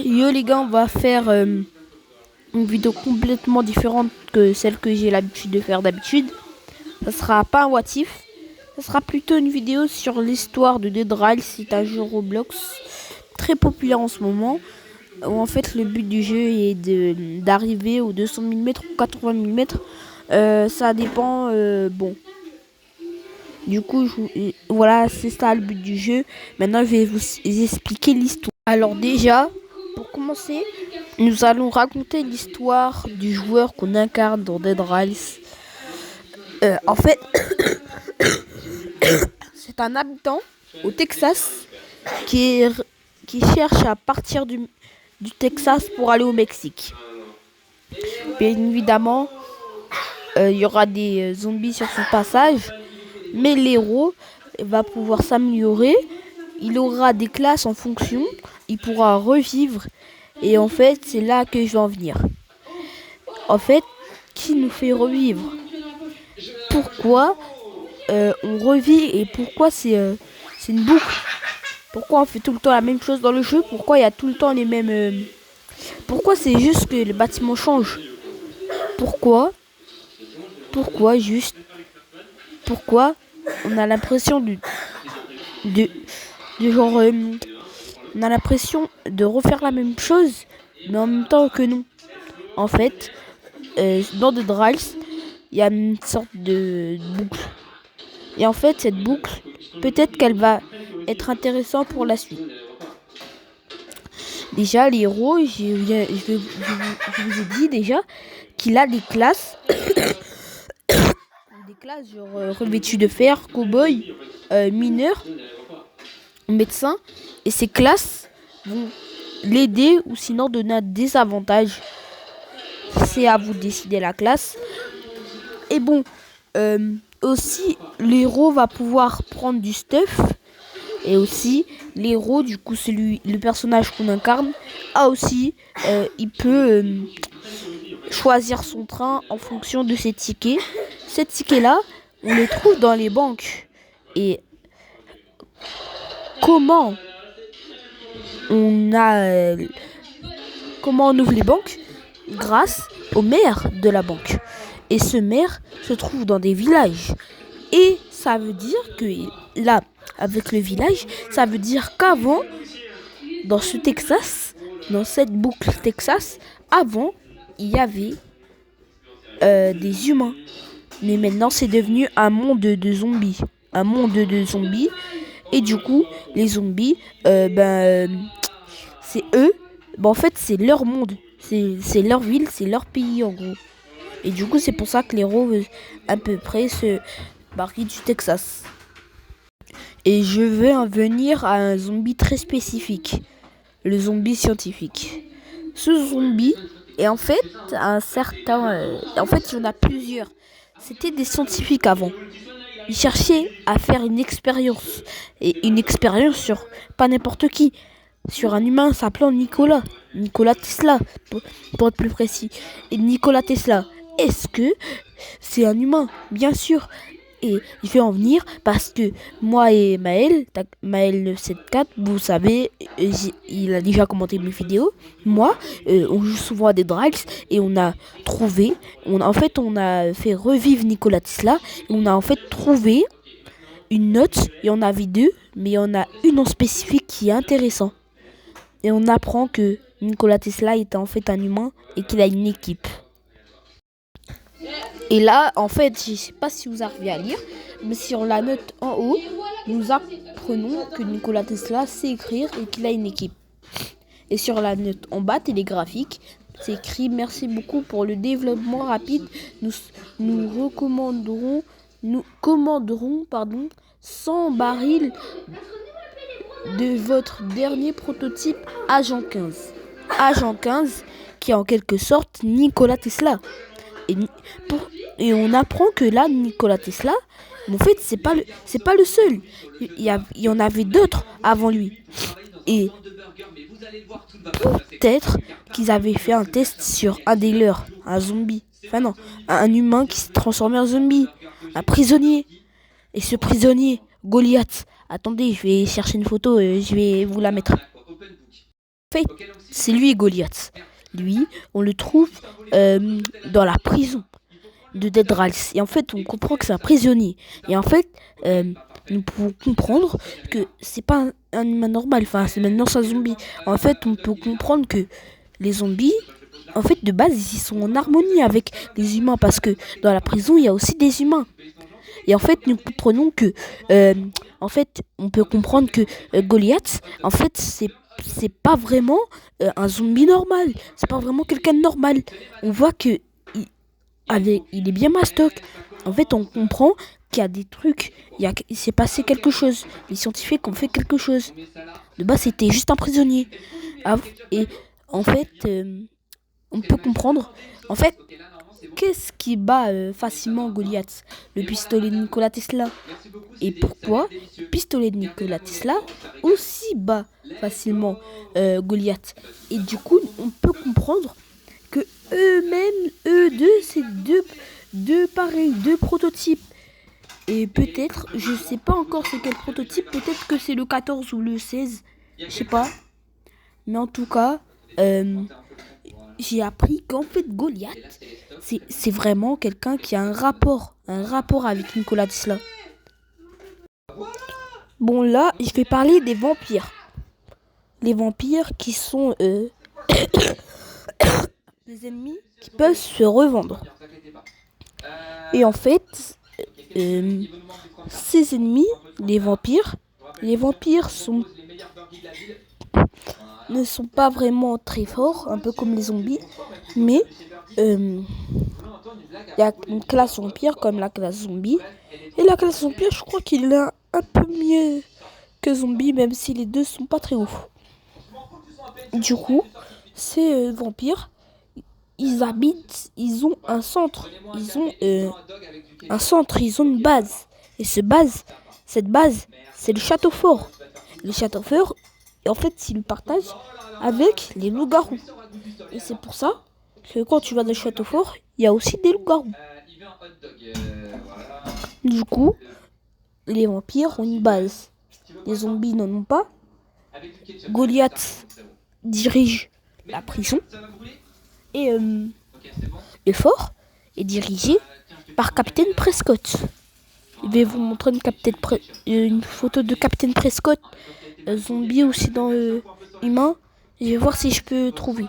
Yo les gars, on va faire une vidéo complètement différente que celle que j'ai l'habitude de faire d'habitude. Ça sera pas un what if, ça sera plutôt une vidéo sur l'histoire de Dead Rising. C'est un jeu Roblox très populaire en ce moment, où en fait le but du jeu est d'arriver aux 200 000 mètres ou 80 000 mètres. Ça dépend, bon. Du coup, voilà, c'est ça le but du jeu. Maintenant, je vais vous expliquer l'histoire. Alors déjà, pour commencer, nous allons raconter l'histoire du joueur qu'on incarne dans Dead Rising. En fait, c'est un habitant au Texas qui cherche à partir du Texas pour aller au Mexique. Bien évidemment, il y aura des zombies sur son passage, mais l'héros va pouvoir s'améliorer. Il aura des classes en fonction, il pourra revivre. Et en fait, c'est là que je vais en venir. En fait, qui nous fait revivre? Pourquoi on revit et pourquoi c'est une boucle? Pourquoi on fait tout le temps la même chose dans le jeu? Pourquoi il y a tout le temps les mêmes... Pourquoi c'est juste que les bâtiments changent? Pourquoi juste? Pourquoi on a l'impression de genre... on a l'impression de refaire la même chose, mais en même temps que non. En fait, dans Dead Rising, il y a une sorte de boucle. Et en fait, cette boucle, peut-être qu'elle va être intéressante pour la suite. Déjà, les héros, je vous ai dit déjà qu'il a des classes. Des classes genre revêtu de fer, cow-boy, mineur, médecin. Et ces classes vont l'aider ou sinon donner un désavantage. C'est à vous de décider la classe. Et bon, aussi, l'héros va pouvoir prendre du stuff. Et aussi, l'héros, du coup, le personnage qu'on incarne, a aussi, il peut choisir son train en fonction de ses tickets. Ces tickets-là, on les trouve dans les banques. Et comment on ouvre les banques? Grâce au maire de la banque. Et ce maire se trouve dans des villages. Et ça veut dire que là, avec le village, ça veut dire qu'avant, dans ce Texas, dans cette boucle Texas, avant, il y avait des humains. Mais maintenant, c'est devenu un monde de zombies. Un monde de zombies. Et du coup, les zombies, c'est eux. En fait, c'est leur monde. C'est leur ville, c'est leur pays, en gros. Et du coup, c'est pour ça que les héros veulent à peu près se barrer du Texas. Et je veux en venir à un zombie très spécifique. Le zombie scientifique. Ce zombie est en fait un certain... en fait, il y en a plusieurs. C'était des scientifiques avant. Ils cherchaient à faire une expérience. Et une expérience sur pas n'importe qui. Sur un humain s'appelant Nikola. Nikola Tesla, pour être plus précis. Et Nikola Tesla, est-ce que c'est un humain? Bien sûr. Et je vais en venir parce que moi et Maël 974, vous savez, il a déjà commenté mes vidéos. Moi, on joue souvent à des drags et on a trouvé, on a fait revivre Nikola Tesla. Et on a en fait trouvé une note, il y en avait deux, mais il y en a une en spécifique qui est intéressante. Et on apprend que Nikola Tesla était en fait un humain et qu'il a une équipe. Et là, en fait, je ne sais pas si vous arrivez à lire, mais sur la note en haut, nous apprenons que Nikola Tesla sait écrire et qu'il a une équipe. Et sur la note en bas, télégraphique, c'est écrit « Merci beaucoup pour le développement rapide. Nous commanderons 100 barils de votre dernier prototype Agent 15. » Agent 15, qui est en quelque sorte Nikola Tesla. Et on apprend que là, Nikola Tesla, en fait, c'est pas le seul. Il y en avait d'autres avant lui. Et peut-être qu'ils avaient fait un test sur un des leurs, un zombie. Enfin non, un humain qui s'est transformé en zombie. Un prisonnier. Et ce prisonnier, Goliath. Attendez, je vais chercher une photo et je vais vous la mettre. En fait, c'est lui Goliath. Lui, on le trouve dans la prison de Dead Rise. Et en fait, on comprend que c'est un prisonnier. Et en fait, euh, nous pouvons comprendre que c'est pas un humain normal. Enfin, c'est maintenant un zombie. En fait, on peut comprendre que les zombies, en fait, de base, ils sont en harmonie avec les humains. Parce que dans la prison, il y a aussi des humains. Et en fait, nous comprenons que, en fait, on peut comprendre que Goliath, en fait, c'est pas vraiment un zombie normal. C'est pas vraiment quelqu'un de normal. On voit que il est bien mastoc. En fait, on comprend qu'il y a des trucs, il s'est passé quelque chose. Les scientifiques ont fait quelque chose. De base, c'était juste un prisonnier. Et en fait, on peut comprendre. En fait, qu'est-ce qui bat facilement Goliath? Le pistolet de Nikola Tesla. Et pourquoi le pistolet de Nikola Tesla aussi bat facilement Goliath? Et du coup, on peut comprendre que eux-mêmes, eux deux, c'est deux pareils, deux prototypes. Et peut-être, je sais pas encore c'est quel prototype, peut-être que c'est le 14 ou le 16, je sais pas. Mais en tout cas, j'ai appris qu'en fait Goliath, c'est vraiment quelqu'un qui a un rapport avec Nikola Tesla. Bon là, je vais parler des vampires. Les vampires qui sont des ennemis qui peuvent se revendre. Et en fait, ces ennemis, les vampires ne sont pas vraiment très forts, un peu comme les zombies, mais il y a une classe vampire comme la classe zombie. Et la classe vampire, je crois qu'il est un peu mieux que zombie, même si les deux sont pas très ouf. Du coup, ces vampires, ils ont un centre, ils ont une base. Et cette base, c'est le château fort. Le château fort, en fait, ils le partagent avec les loups-garous. Et c'est pour ça que quand tu vas dans le château fort, il y a aussi des loups-garous. Du coup, les vampires ont une base. Les zombies n'en ont pas. Goliath dirige la prison. Et le fort est dirigé par Captain Prescott. Je vais vous montrer une photo de Captain Prescott, zombie aussi dans humain. Je vais voir si je peux trouver.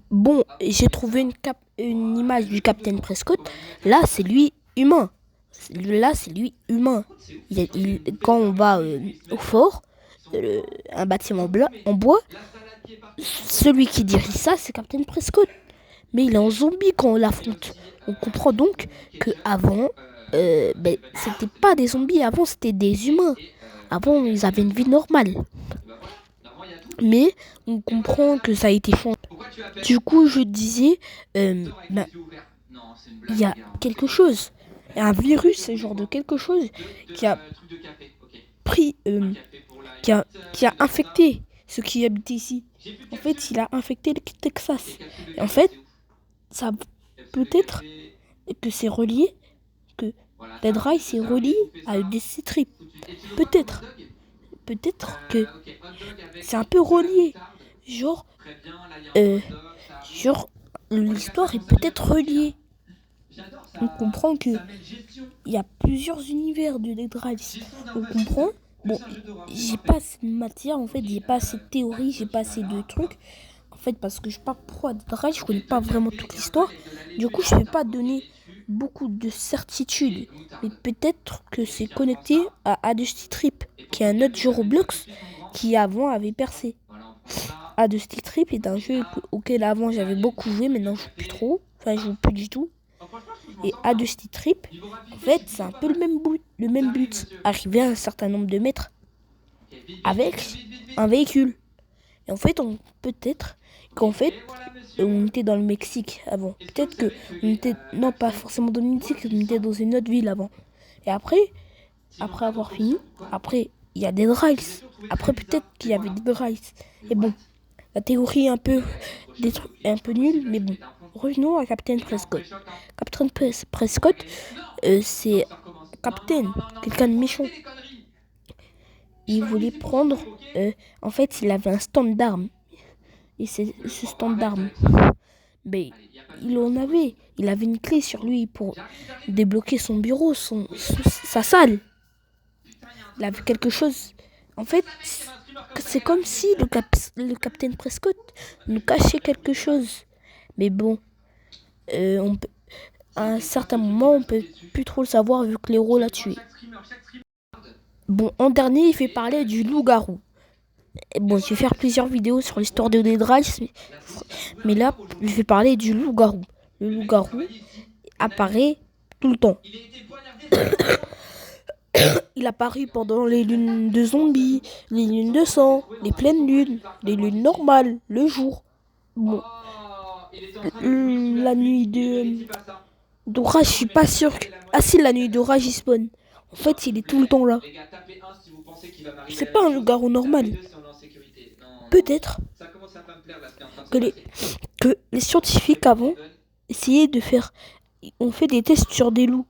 Bon, j'ai trouvé une image du Captain Prescott. Là, c'est lui humain. Là, c'est lui humain. Quand on va au fort, un bâtiment en bois, celui qui dirige ça, c'est Captain Prescott. Mais il est en zombie quand on l'affronte. On comprend donc que avant, c'était pas des zombies. Avant, c'était des humains. Avant, ils avaient une vie normale. Mais on comprend que ça a été changé. Du coup, je disais, il y a quelque chose, un virus, ce genre de quelque chose qui a pris, qui a infecté ceux qui habitent ici. En fait, il a infecté le Texas. Et en fait, ça peut-être que c'est relié, que Dead Rise est relié à DC Trip. Peut-être que c'est un peu relié. Genre, l'histoire est peut-être reliée. On comprend que il y a plusieurs univers de Dead Rise. On comprend. Bon, j'ai pas assez de matière, en fait, j'ai pas assez de théories, j'ai pas assez de trucs. En fait, parce que je parle pro à Dead Rise, je connais pas vraiment toute l'histoire. Du coup, je vais pas donner beaucoup de certitude. Mais peut-être que c'est connecté à Dusty Trip, qui est un autre jeu Roblox qui avant avait percé. Dusty Trip est un jeu auquel avant j'avais beaucoup joué, maintenant je joue plus trop. Enfin, je joue plus du tout. Et Dusty Trip, en fait, c'est un peu le même but. Arriver à un certain nombre de mètres avec un véhicule. Et en fait, peut-être qu'en fait, on était dans le Mexique avant. Peut-être que on était, non pas forcément dans le Mexique, on était dans une autre ville avant. Et après avoir fini, après il y a des Rise. Après peut-être qu'il y avait des Rise. Et bon, la théorie est un peu nulle, mais bon. Revenons à Captain Prescott. Captain Prescott, c'est Captain, quelqu'un de méchant. il voulait prendre... en fait, il avait un stand d'armes. Et c'est ce stand d'armes, ben, il en avait. Il avait une clé sur lui pour débloquer son bureau, sa salle. Il avait quelque chose. En fait, c'est comme si le capitaine Prescott nous cachait quelque chose. Mais bon, à un certain moment, on peut plus trop le savoir vu que l'héros l'a tué. Bon, en dernier, il fait parler du loup-garou. Bon, je vais faire plusieurs vidéos sur l'histoire de Dead Rise, mais là, je vais parler du loup-garou. Le loup-garou apparaît tout le temps. Il apparaît pendant les lunes de zombies, les lunes de sang, les pleines lunes, les lunes normales, le jour. Bon, la nuit d'orage, je suis pas sûr. Ah si, la nuit d'orage, il spawn. En fait, il est tout le temps là. C'est pas un loup-garou normal. Peut-être que les scientifiques avant essayaient de faire... On fait des tests sur des loups.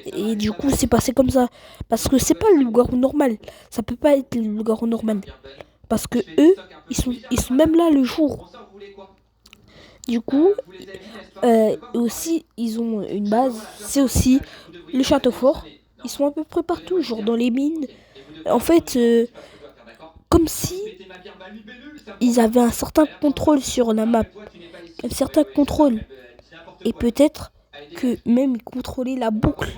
Et du coup, c'est passé comme ça. Parce que c'est pas le loup-garou normal. Ça peut pas être le loup-garou normal. Parce que eux, ils sont même là le jour. Du coup, aussi, ils ont une base. C'est aussi le château fort. Ils sont à peu près partout, genre dans les mines. En fait, comme si ils avaient un certain contrôle sur la map. Un certain contrôle. Et peut-être que même ils contrôlaient la boucle.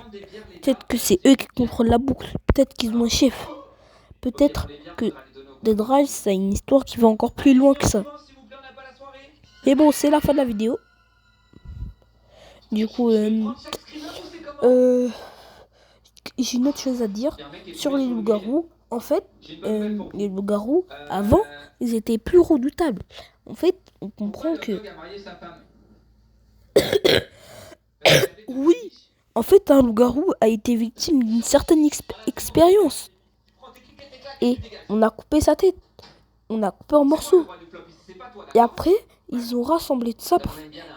Peut-être que c'est eux qui contrôlent la boucle. Peut-être qu'ils ont un chef. Peut-être que Dead Rise, c'est une histoire qui va encore plus loin que ça. Mais bon, c'est la fin de la vidéo. Du coup, j'ai une autre chose à dire sur les loups-garous. En fait, les loups-garous, avant, ils étaient plus redoutables. En fait, on comprend que... Oui, en fait, un loup-garou a été victime d'une certaine expérience. Et on a coupé sa tête. On a coupé en morceaux. Et après, ils ont rassemblé tout ça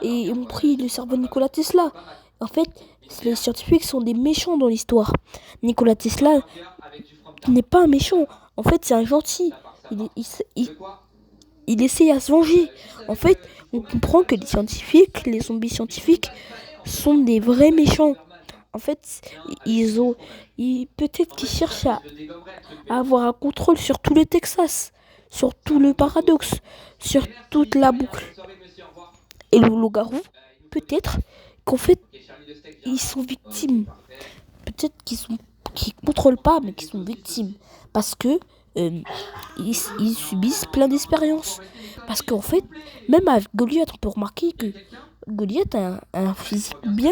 et ont pris le cerveau de Nikola Tesla. En fait, les scientifiques sont des méchants dans l'histoire. Nikola Tesla n'est pas un méchant. En fait, c'est un gentil. Il essaye à se venger. En fait, on comprend que les scientifiques, les zombies scientifiques, sont des vrais méchants. En fait, peut-être qu'ils cherchent à avoir un contrôle sur tout le Texas, sur tout le paradoxe, sur toute la boucle. Et le loup-garou, peut-être qu'en fait, ils sont victimes. Peut-être qu'ils contrôlent pas, mais qu'ils sont victimes. Parce que ils subissent plein d'expériences. Parce qu'en fait, même avec Goliath, on peut remarquer que Goliath a un physique bien...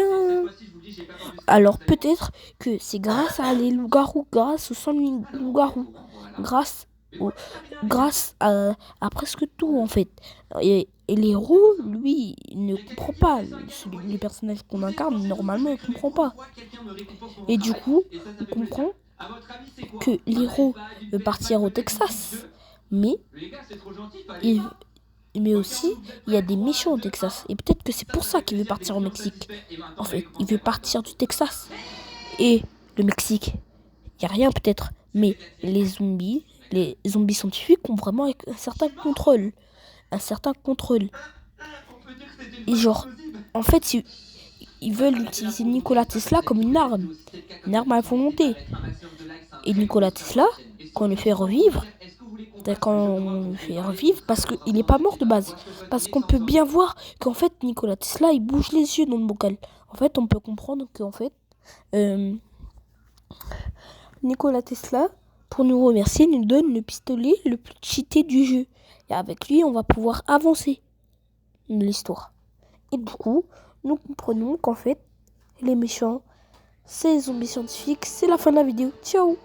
Alors peut-être que c'est grâce à les loups-garous, grâce au sang de loup-garou, grâce à presque tout en fait. Et l'héros, lui, il ne comprend pas. Le personnage qu'on incarne, normalement, il ne comprend pas. Et du coup, on comprend que l'héros veut partir au Texas. Mais aussi, il y a des méchants au Texas. Et peut-être que c'est pour ça qu'il veut partir au Mexique. En fait, il veut partir du Texas. Et le Mexique, il n'y a rien peut-être. Mais les zombies scientifiques ont vraiment un certain contrôle. Et genre, en fait, ils veulent utiliser Nikola Tesla comme une arme à volonté. Et Nikola Tesla, quand on le fait revivre, parce qu'il n'est pas mort de base. Parce qu'on peut bien voir qu'en fait, Nikola Tesla, il bouge les yeux dans le bocal. En fait, on peut comprendre qu'en fait, Nikola Tesla, pour nous remercier, nous donne le pistolet le plus cheaté du jeu. Et avec lui, on va pouvoir avancer de l'histoire. Et du coup, nous comprenons qu'en fait, les méchants, c'est les zombies scientifiques. C'est la fin de la vidéo. Ciao!